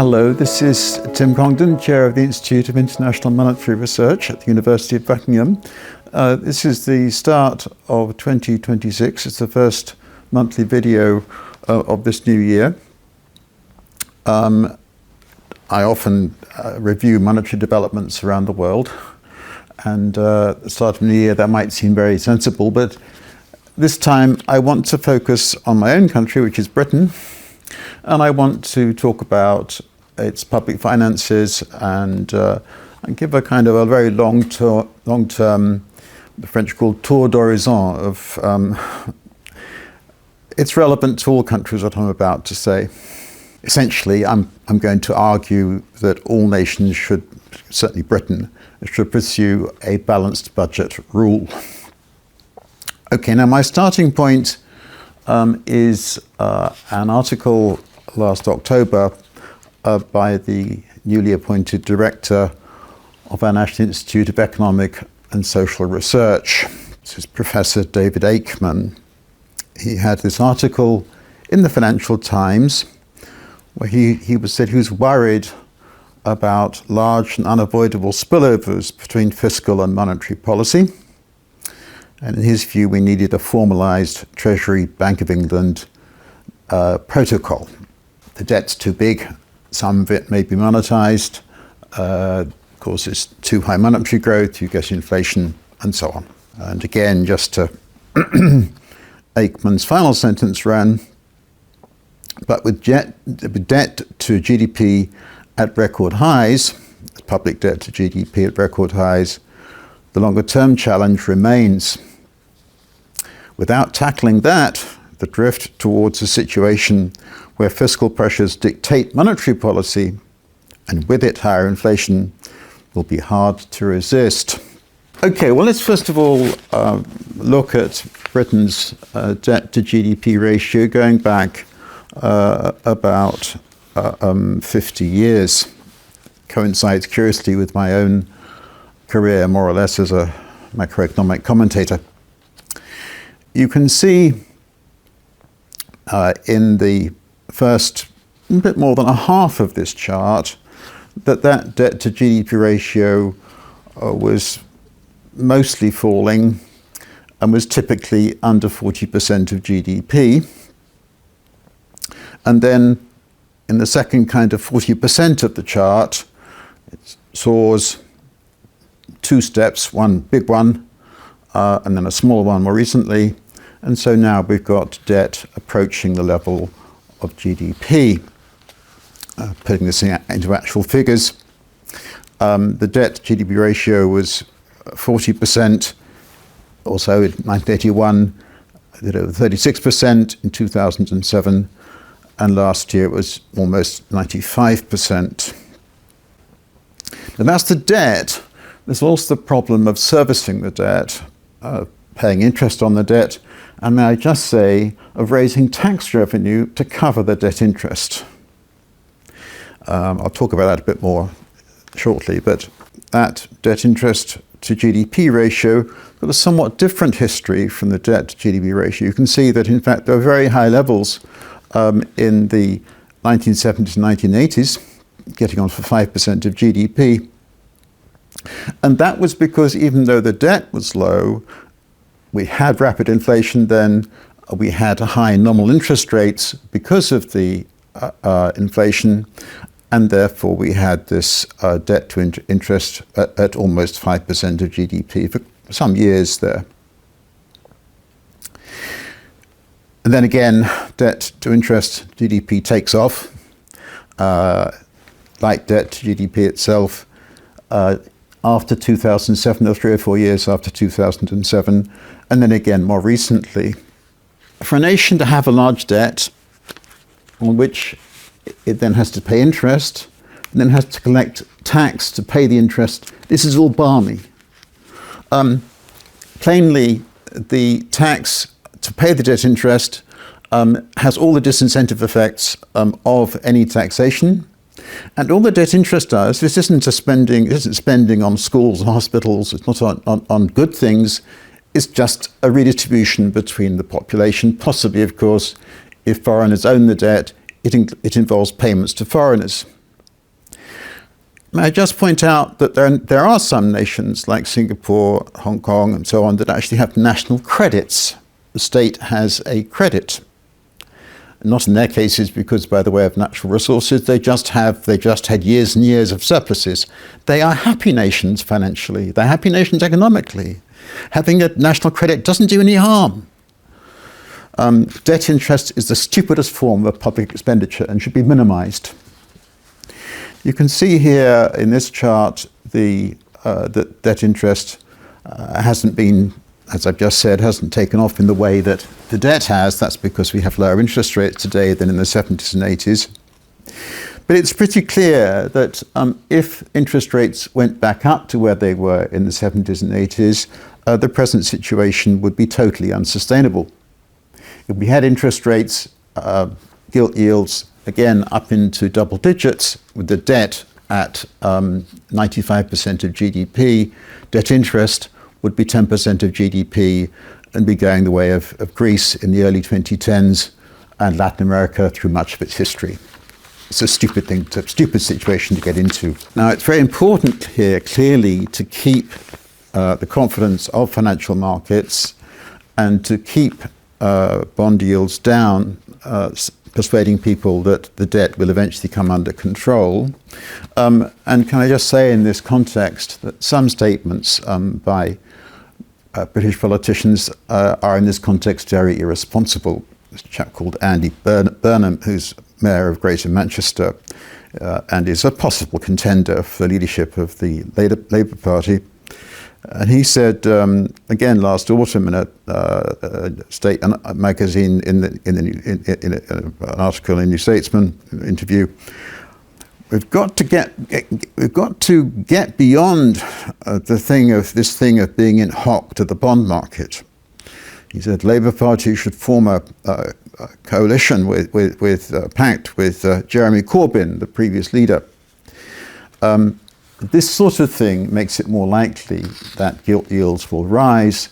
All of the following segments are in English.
Hello, this is Tim Congdon, Chair of the Institute of International Monetary Research at the University of Buckingham. This is the start of 2026. It's the first monthly video of this new year. I often review monetary developments around the world, and at the start of the new year that might seem very sensible, but this time I want to focus on my own country, which is Britain, and I want to talk about its public finances and give a kind of a very long-term, the French called tour d'horizon of it's relevant to all countries, what I'm about to say. Essentially, I'm going to argue that all nations should, certainly Britain, should pursue a balanced budget rule. Okay, now my starting point is an article last October by the newly appointed director of our National Institute of Economic and Social Research. This is Professor David Aikman. He had this article in the Financial Times where he said he was worried about large and unavoidable spillovers between fiscal and monetary policy. And in his view, we needed a formalized Treasury Bank of England protocol. The debt's too big, some of it may be monetized. Of course, it's too high monetary growth, you get inflation, and so on. And again, just to Aikman's final sentence ran, but with debt to GDP at record highs, public debt to GDP at record highs, the longer term challenge remains. Without tackling that, the drift towards a situation where fiscal pressures dictate monetary policy, and with it higher inflation, will be hard to resist. Okay, well, let's first of all look at Britain's debt to GDP ratio going back about 50 years. Coincides curiously with my own career, more or less, as a macroeconomic commentator. You can see in the first bit more than a half of this chart that debt to GDP ratio was mostly falling and was typically under 40% of GDP. And then in the second kind of 40% of the chart, it soars two steps, one big one, and then a small one more recently. And so now we've got debt approaching the level of GDP. Putting this into actual figures, the debt to GDP ratio was 40% or so in 1981, 36% in 2007, and last year it was almost 95%. And that's the debt. There's also the problem of servicing the debt, paying interest on the debt, and may I just say, of raising tax revenue to cover the debt interest. I'll talk about that a bit more shortly, but that debt interest to GDP ratio got a somewhat different history from the debt to GDP ratio. You can see that, in fact, there were very high levels in the 1970s and 1980s, getting on for 5% of GDP. And that was because even though the debt was low, we had rapid inflation then, we had high nominal interest rates because of the inflation, and therefore we had this debt to interest at almost 5% of GDP for some years there. And then again, debt to interest GDP takes off, like debt to GDP itself, after 2007, or 3 or 4 years after 2007, and then again more recently. For a nation to have a large debt on which it then has to pay interest, and then has to collect tax to pay the interest, this is all balmy. Plainly, the tax to pay the debt interest has all the disincentive effects of any taxation. And all the debt interest does, this isn't spending on schools and hospitals, it's not on good things, it's just a redistribution between the population. Possibly, of course, if foreigners own the debt, it involves payments to foreigners. May I just point out that there are some nations like Singapore, Hong Kong, and so on that actually have national credits. The state has a credit. Not in their cases because by the way of natural resources, they just had years and years of surpluses. They are happy nations financially. They're happy nations economically. Having a national credit doesn't do any harm. Debt interest is the stupidest form of public expenditure and should be minimized. You can see here in this chart that debt interest hasn't been, as I've just said, hasn't taken off in the way that the debt has. That's because we have lower interest rates today than in the 70s and 80s. But it's pretty clear that if interest rates went back up to where they were in the 70s and 80s, the present situation would be totally unsustainable. If we had interest rates, gilt yields, again up into double digits, with the debt at 95% of GDP, debt interest would be 10% of GDP and be going the way of Greece in the early 2010s and Latin America through much of its history. It's a stupid situation to get into. Now, it's very important here, clearly, to keep the confidence of financial markets and to keep bond yields down, persuading people that the debt will eventually come under control. And can I just say in this context that some statements by British politicians are in this context very irresponsible. There's a chap called Andy Burnham, who's Mayor of Greater Manchester and is a possible contender for the leadership of the Labour Party. And he said, again last autumn in a magazine, in an article in New Statesman interview, we've got to get beyond this thing of being in hock to the bond market. He said Labour Party should form a coalition pact with Jeremy Corbyn, the previous leader. This sort of thing makes it more likely that gilt yields will rise,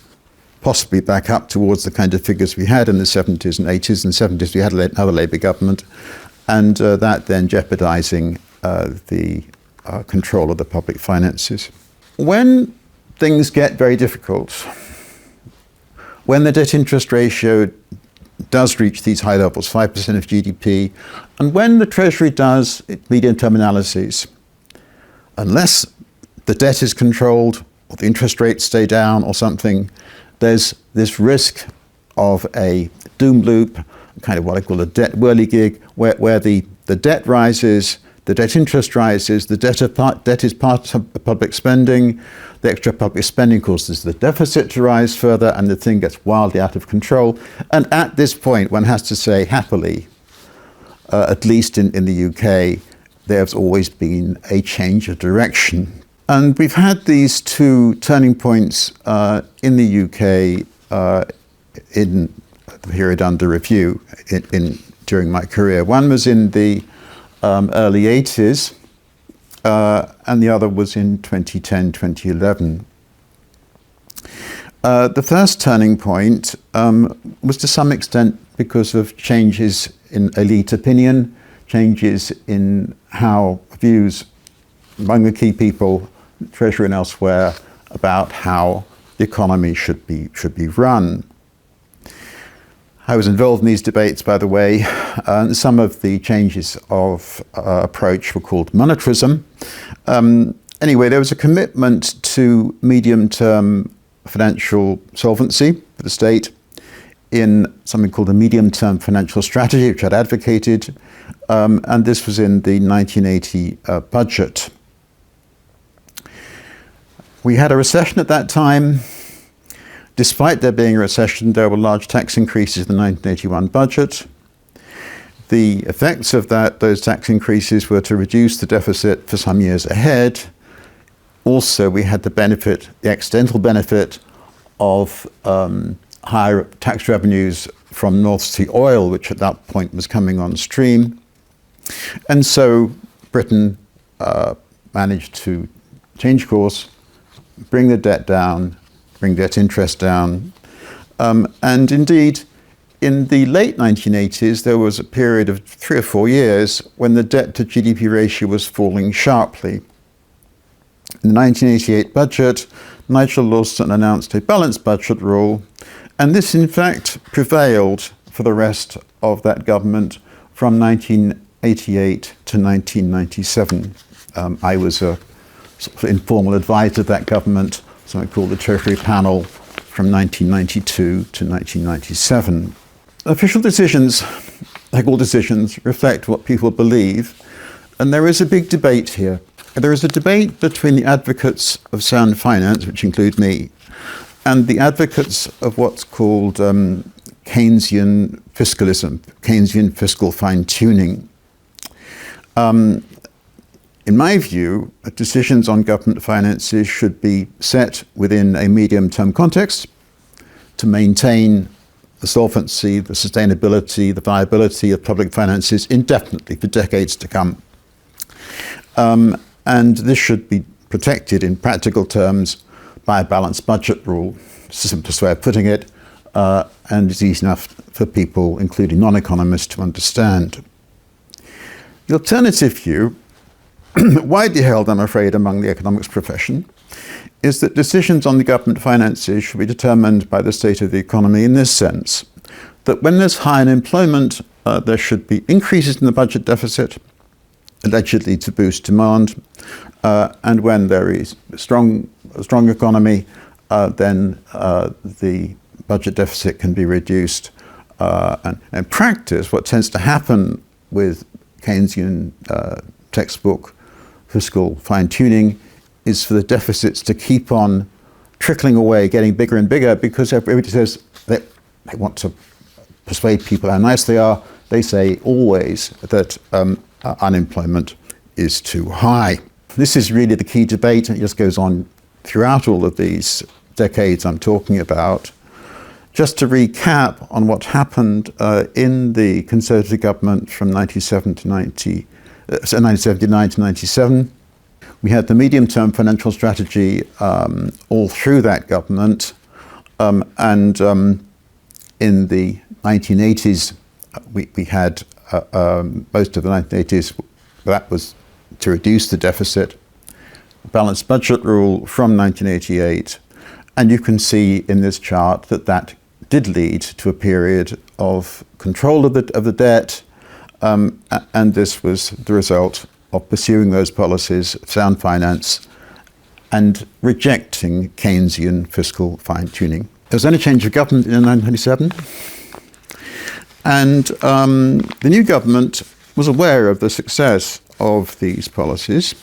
possibly back up towards the kind of figures we had in the 70s and 80s. In the 70s we had another Labour government, and that then jeopardising the control of the public finances. When things get very difficult, when the debt interest ratio does reach these high levels, 5% of GDP, and when the Treasury does its medium-term analyses, unless the debt is controlled or the interest rates stay down or something, there's this risk of a doom loop, kind of what I call a debt whirligig, where the debt rises, the debt interest rises, the debt is part of public spending, the extra public spending causes the deficit to rise further, and the thing gets wildly out of control. And at this point, one has to say, happily, at least in the UK, there's always been a change of direction. And we've had these two turning points in the UK in the period under review during my career. One was in the early 80s, and the other was in 2010, 2011. The first turning point was to some extent because of changes in elite opinion, changes in how views among the key people, Treasury and elsewhere, about how the economy should be run. I was involved in these debates, by the way, and some of the changes of approach were called monetarism. Anyway, there was a commitment to medium-term financial solvency for the state in something called a medium-term financial strategy, which I'd advocated, and this was in the 1980 budget. We had a recession at that time. Despite there being a recession, there were large tax increases in the 1981 budget. The effects of those tax increases were to reduce the deficit for some years ahead. Also, we had the accidental benefit of higher tax revenues from North Sea oil, which at that point was coming on stream. And so Britain managed to change course, bring the debt down, bring debt interest down. And indeed, in the late 1980s, there was a period of 3 or 4 years when the debt to GDP ratio was falling sharply. In the 1988 budget, Nigel Lawson announced a balanced budget rule, and this in fact prevailed for the rest of that government from 1988 to 1997. I was a sort of informal advisor of that government, something called the Treasury Panel, from 1992 to 1997. Official decisions, like all decisions, reflect what people believe, and there is a big debate here. There is a debate between the advocates of sound finance, which include me, and the advocates of what's called Keynesian fiscalism, Keynesian fiscal fine-tuning. In my view, decisions on government finances should be set within a medium-term context to maintain the solvency, the sustainability, the viability of public finances indefinitely for decades to come. And this should be protected in practical terms by a balanced budget rule. It's the simplest way of putting it, and it's easy enough for people, including non-economists, to understand. The alternative view, widely held, I'm afraid, among the economics profession, is that decisions on the government finances should be determined by the state of the economy in this sense, that when there's high unemployment, there should be increases in the budget deficit, allegedly to boost demand, and when there is a strong economy, then the budget deficit can be reduced. And in practice, what tends to happen with Keynesian textbook fiscal fine-tuning is for the deficits to keep on trickling away, getting bigger and bigger, because everybody says they want to persuade people how nice they are. They say always that unemployment is too high. This is really the key debate, and it just goes on throughout all of these decades I'm talking about. Just to recap on what happened in the Conservative government from 1979 to 97, we had the medium-term financial strategy all through that government, and in the 1980s, we had most of the 1980s, that was to reduce the deficit, balanced budget rule from 1988, and you can see in this chart that that did lead to a period of control of the debt, and this was the result of pursuing those policies of sound finance and rejecting Keynesian fiscal fine-tuning. There was only change of government in 1997, and the new government was aware of the success of these policies,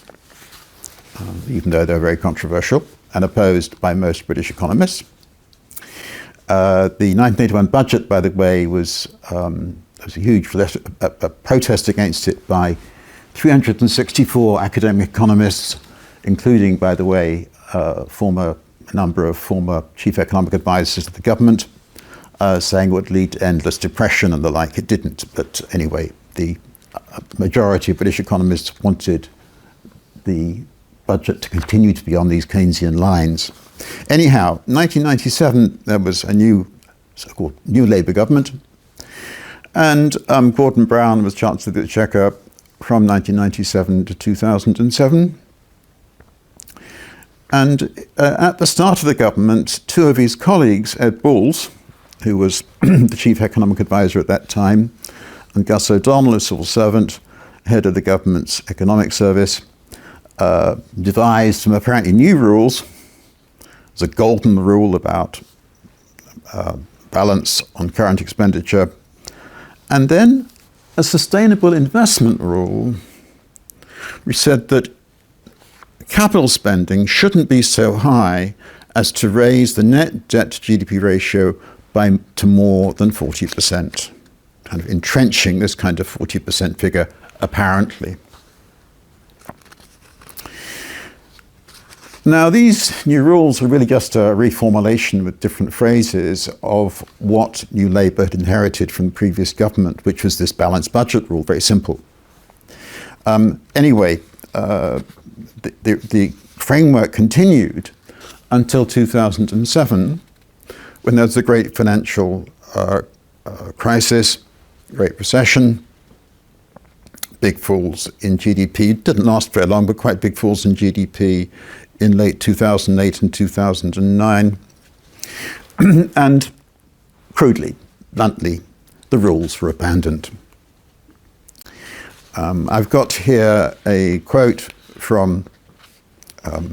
even though they're very controversial and opposed by most British economists. The 1981 budget, by the way, was a huge protest against it by 364 academic economists, including, by the way, a number of former chief economic advisors of the government, saying it would lead to endless depression and the like. It didn't, but anyway, the majority of British economists wanted the budget to continue to be on these Keynesian lines. Anyhow, 1997, there was a so-called new Labour government, and Gordon Brown was Chancellor of the Exchequer from 1997 to 2007. And at the start of the government, two of his colleagues, Ed Balls, who was the chief economic advisor at that time, and Gus O'Donnell, a civil servant, head of the government's economic service, devised some apparently new rules. There's a golden rule about balance on current expenditure, and then a sustainable investment rule, which said that capital spending shouldn't be so high as to raise the net debt to GDP ratio to more than 40%, kind of entrenching this kind of 40% figure, apparently. Now, these new rules are really just a reformulation with different phrases of what New Labour had inherited from the previous government, which was this balanced budget rule, very simple. Anyway, the framework continued until 2007, when there was a great financial crisis, Great Recession, big falls in GDP. Didn't last very long, but quite big falls in GDP in late 2008 and 2009. And crudely, bluntly, the rules were abandoned. I've got here a quote from a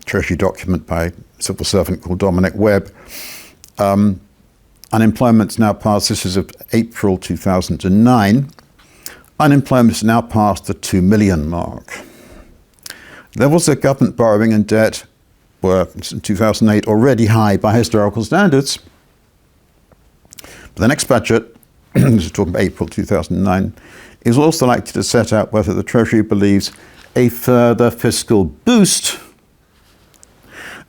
Treasury document by a civil servant called Dominic Webb. Unemployment's now past, this is of April 2009, unemployment's now past the 2 million mark. Levels of government borrowing and debt were, in 2008, already high by historical standards. But the next budget, this is talking about April 2009, is also likely to set out whether the Treasury believes a further fiscal boost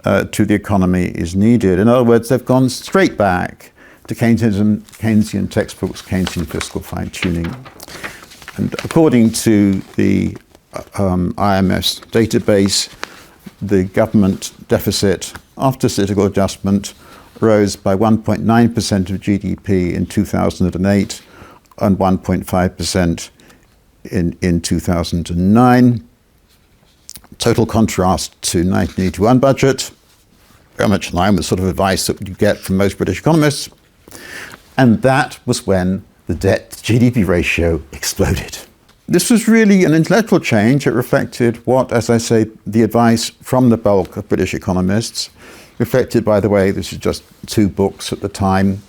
to the economy is needed. In other words, they've gone straight back to Keynesian textbooks, Keynesian fiscal fine-tuning. And according to the IMF's database, the government deficit after cyclical adjustment rose by 1.9% of GDP in 2008 and 1.5% in 2009. Total contrast to 1981 budget, very much in line with sort of advice that you get from most British economists. And that was when the debt-to-GDP ratio exploded. This was really an intellectual change. It reflected what, as I say, the advice from the bulk of British economists, reflected, by the way, this is just two books at the time,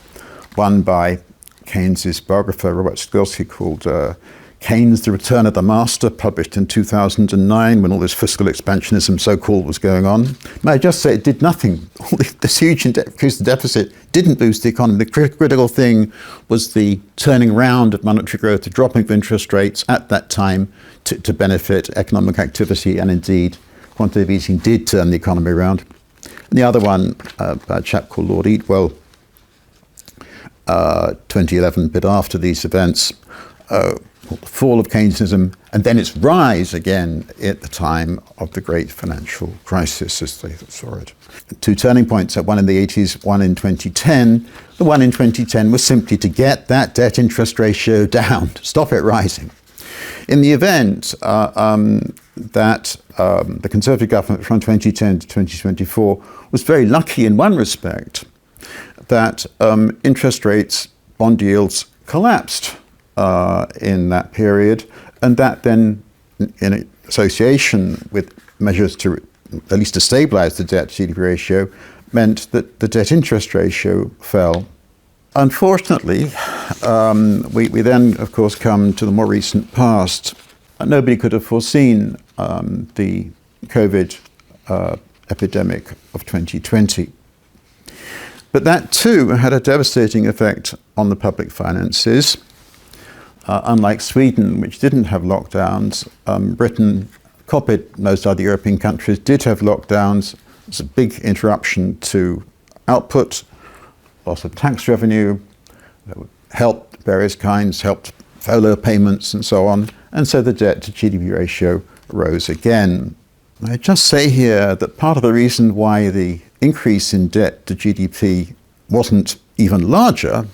one by Keynes's biographer, Robert Skilsky, called Keynes, The Return of the Master, published in 2009 when all this fiscal expansionism, so-called, was going on. May I just say it did nothing. All this huge increase in deficit didn't boost the economy. The critical thing was the turning around of monetary growth, the dropping of interest rates at that time to benefit economic activity, and indeed quantitative easing did turn the economy around. And the other one, by a chap called Lord Eatwell, 2011, a bit after these events, the fall of Keynesianism, and then its rise again at the time of the great financial crisis, as they saw it. Two turning points, one in the 80s, one in 2010. The one in 2010 was simply to get that debt interest ratio down, to stop it rising. In the event that the Conservative government from 2010 to 2024 was very lucky in one respect, that interest rates, bond yields collapsed in that period, and that then, in association with measures to at least to stabilize the debt-to-GDP ratio, meant that the debt interest ratio fell. Unfortunately, we then, of course, come to the more recent past. Nobody could have foreseen the COVID epidemic of 2020. But that too had a devastating effect on the public finances. Unlike Sweden, which didn't have lockdowns, Britain, copied most other European countries, did have lockdowns. It's a big interruption to output, loss of tax revenue, helped various kinds, helped furlough payments and so on. And so the debt to GDP ratio rose again. I just say here that part of the reason why the increase in debt to GDP wasn't even larger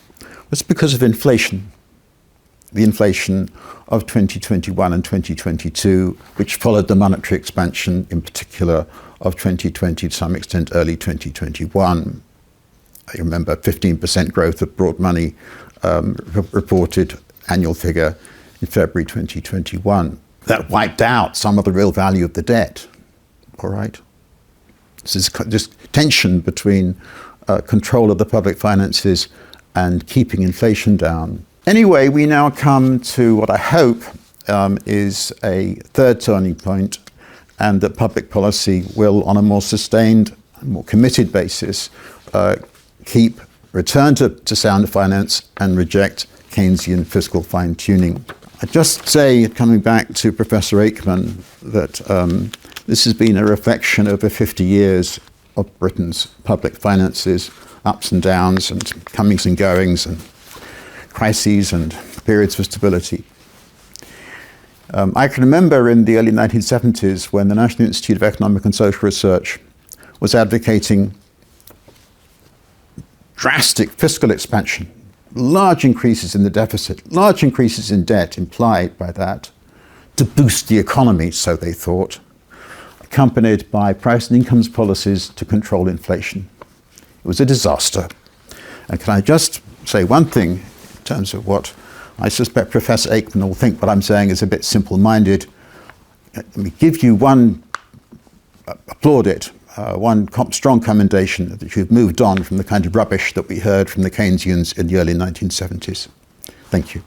was because of inflation. The inflation of 2021 and 2022, which followed the monetary expansion, in particular, of 2020, to some extent early 2021. I remember 15% growth of broad money reported annual figure in February 2021. That wiped out some of the real value of the debt. All right? This tension between control of the public finances and keeping inflation down. Anyway, we now come to what I hope is a third turning point, and that public policy will, on a more sustained, more committed basis, return to sound finance and reject Keynesian fiscal fine-tuning. I just say, coming back to Professor Aikman, that this has been a reflection over 50 years of Britain's public finances, ups and downs and comings and goings and crises and periods for stability. I can remember in the early 1970s when the National Institute of Economic and Social Research was advocating drastic fiscal expansion, large increases in the deficit, large increases in debt implied by that. to boost the economy, so they thought, accompanied by price and incomes policies to control inflation. It was a disaster. And can I just say one thing in terms of what I suspect Professor Aikman will think what I'm saying is a bit simple-minded. Let me give you one strong commendation that you've moved on from the kind of rubbish that we heard from the Keynesians in the early 1970s. Thank you.